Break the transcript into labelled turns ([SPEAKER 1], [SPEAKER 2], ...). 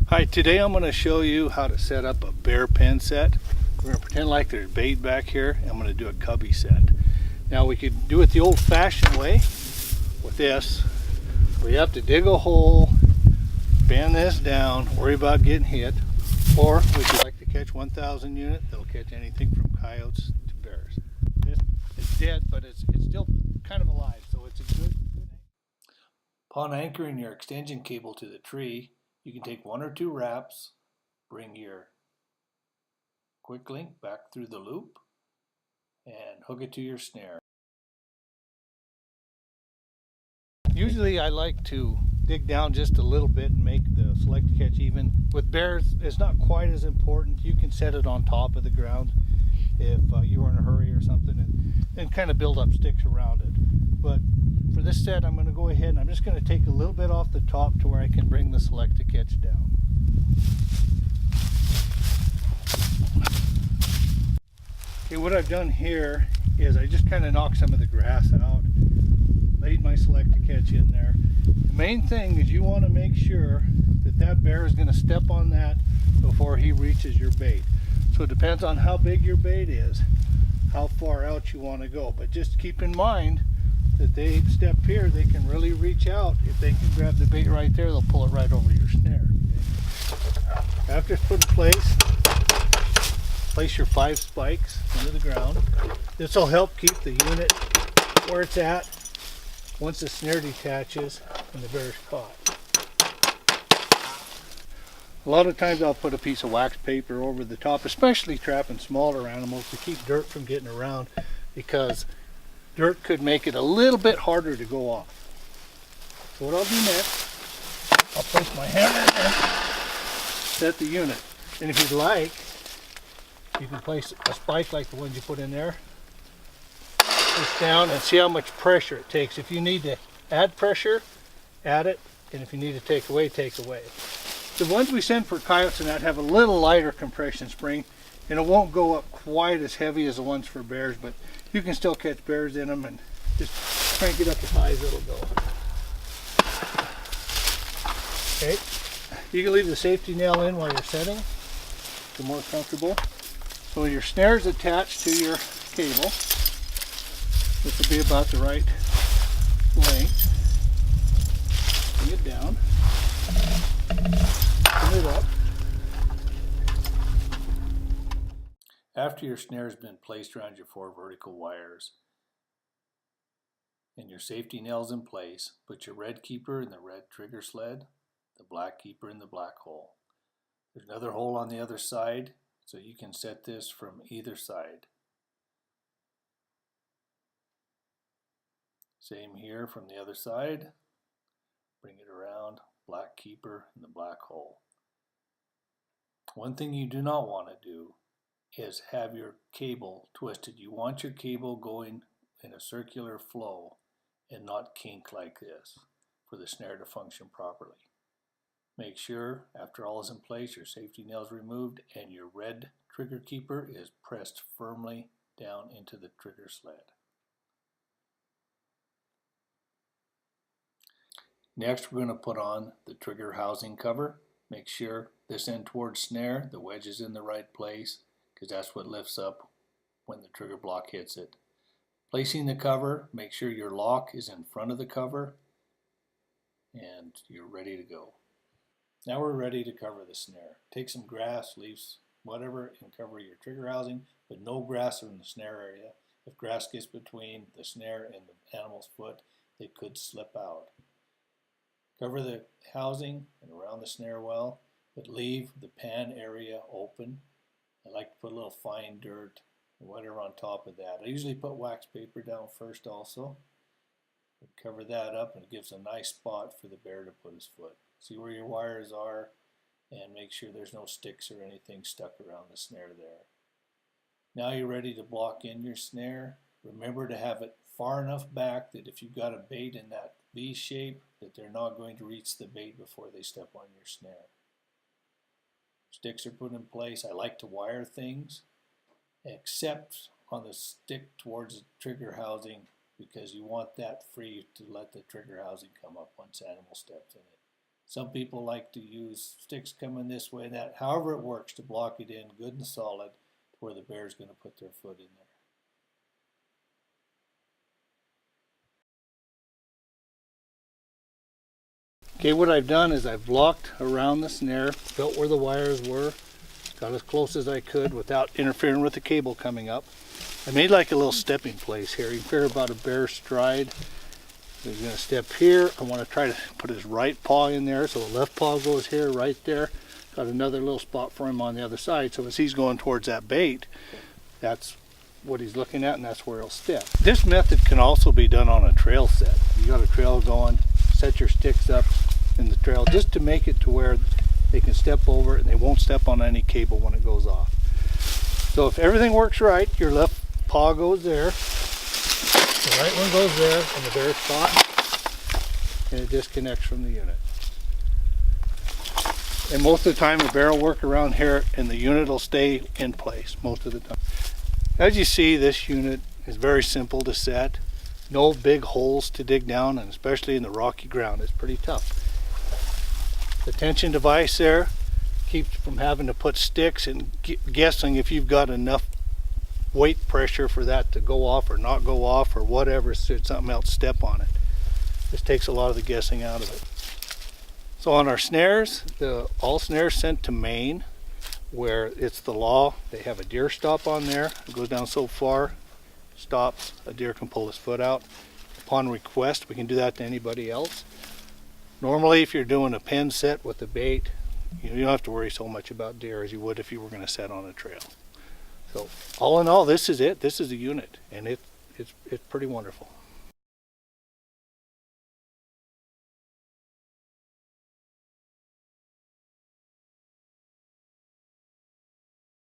[SPEAKER 1] Hi, today I'm going to show you how to set up a bear pen set. We're going to pretend like there's bait back here. I'm going to do a cubby set. Now we could do it the old-fashioned way with this, where you have to dig a hole, bend this down, worry about getting hit, or would you like to catch 1,000 unit that'll catch anything from coyotes to bears. It's dead, but it's still kind of alive, so it's a good. Upon anchoring your extension cable to the tree, you can take 1 or 2 wraps, bring your quick link back through the loop, and hook it to your snare. Usually I like to dig down just a little bit and make the select catch even. With bears, it's not quite as important. You can set it on top of the ground if you were in a hurry or something, and kind of build up sticks around it. But for this set, I'm going to go ahead and I'm just going to take a little bit off the top to where I can bring the select catch down. Okay, what I've done here is I just kind of knocked some of the grass out, laid my select catch in there. The main thing is you want to make sure that that bear is going to step on that before he reaches your bait. So it depends on how big your bait is, how far out you want to go. But just keep in mind that they step here, they can really reach out. If they can grab the bait right there, they'll pull it right over your snare. Okay? After it's put in place your 5 spikes into the ground. This will help keep the unit where it's at once the snare detaches and the bear is caught. A lot of times I'll put a piece of wax paper over the top, especially trapping smaller animals, to keep dirt from getting around, because dirt could make it a little bit harder to go off. So what I'll do next, I'll place my hammer and set the unit. And if you'd like, you can place a spike like the ones you put in there. This down and see how much pressure it takes. If you need to add pressure, add it, and if you need to take away, take away. The ones we send for coyotes and that have a little lighter compression spring, and it won't go up quite as heavy as the ones for bears, but you can still catch bears in them, and just crank it up as high as it'll go. Okay, you can leave the safety nail in while you're setting, if you're more comfortable. So your snare is attached to your cable. This will be about the right length. Bring it down. Turn it up. After your snare has been placed around your 4 vertical wires and your safety nails in place, put your red keeper in the red trigger sled, the black keeper in the black hole. There's another hole on the other side, so you can set this from either side. Same here from the other side. Bring it around, black keeper in the black hole. One thing you do not want to do is have your cable twisted. You want your cable going in a circular flow and not kink like this for the snare to function properly. Make sure after all is in place, your safety nail is removed and your red trigger keeper is pressed firmly down into the trigger sled. Next, we're going to put on the trigger housing cover. Make sure this end towards snare, the wedge is in the right place, because that's what lifts up when the trigger block hits it. Placing the cover, make sure your lock is in front of the cover, and you're ready to go. Now we're ready to cover the snare. Take some grass, leaves, whatever, and cover your trigger housing, but no grass in the snare area. If grass gets between the snare and the animal's foot, they could slip out. Cover the housing and around the snare well, but leave the pan area open. I like to put a little fine dirt or whatever on top of that. I usually put wax paper down first also. Cover that up, and it gives a nice spot for the bear to put his foot. See where your wires are and make sure there's no sticks or anything stuck around the snare there. Now you're ready to block in your snare. Remember to have it far enough back that if you've got a bait in that V shape, that they're not going to reach the bait before they step on your snare. Sticks are put in place. I like to wire things, except on the stick towards the trigger housing, because you want that free to let the trigger housing come up once the animal steps in it. Some people like to use sticks coming this way and that. However it works to block it in good and solid to where the bear's going to put their foot in there. Okay, what I've done is I've blocked around the snare, built where the wires were, got as close as I could without interfering with the cable coming up. I made like a little stepping place here. You can figure about a bear stride. So he's going to step here. I want to try to put his right paw in there, so the left paw goes here, right there. Got another little spot for him on the other side, so as he's going towards that bait, that's what he's looking at and that's where he'll step. This method can also be done on a trail set. You got a trail going, set your sticks up in the trail just to make it to where they can step over it and they won't step on any cable when it goes off. So if everything works right, your left paw goes there, the right one goes there in the bare spot, and it disconnects from the unit. And most of the time the bear will work around here and the unit will stay in place most of the time. As you see, this unit is very simple to set. No big holes to dig down, and especially in the rocky ground, it's pretty tough. The tension device there keeps from having to put sticks and guessing if you've got enough weight pressure for that to go off or not go off or whatever, so something else step on it. This takes a lot of the guessing out of it. So on our snares, all snares sent to Maine, where it's the law. They have a deer stop on there. It goes down so far, stops, a deer can pull his foot out. Upon request, we can do that to anybody else. Normally, if you're doing a pen set with a bait, you don't have to worry so much about deer as you would if you were going to set on a trail. So all in all, this is it. This is a unit, and it's pretty wonderful.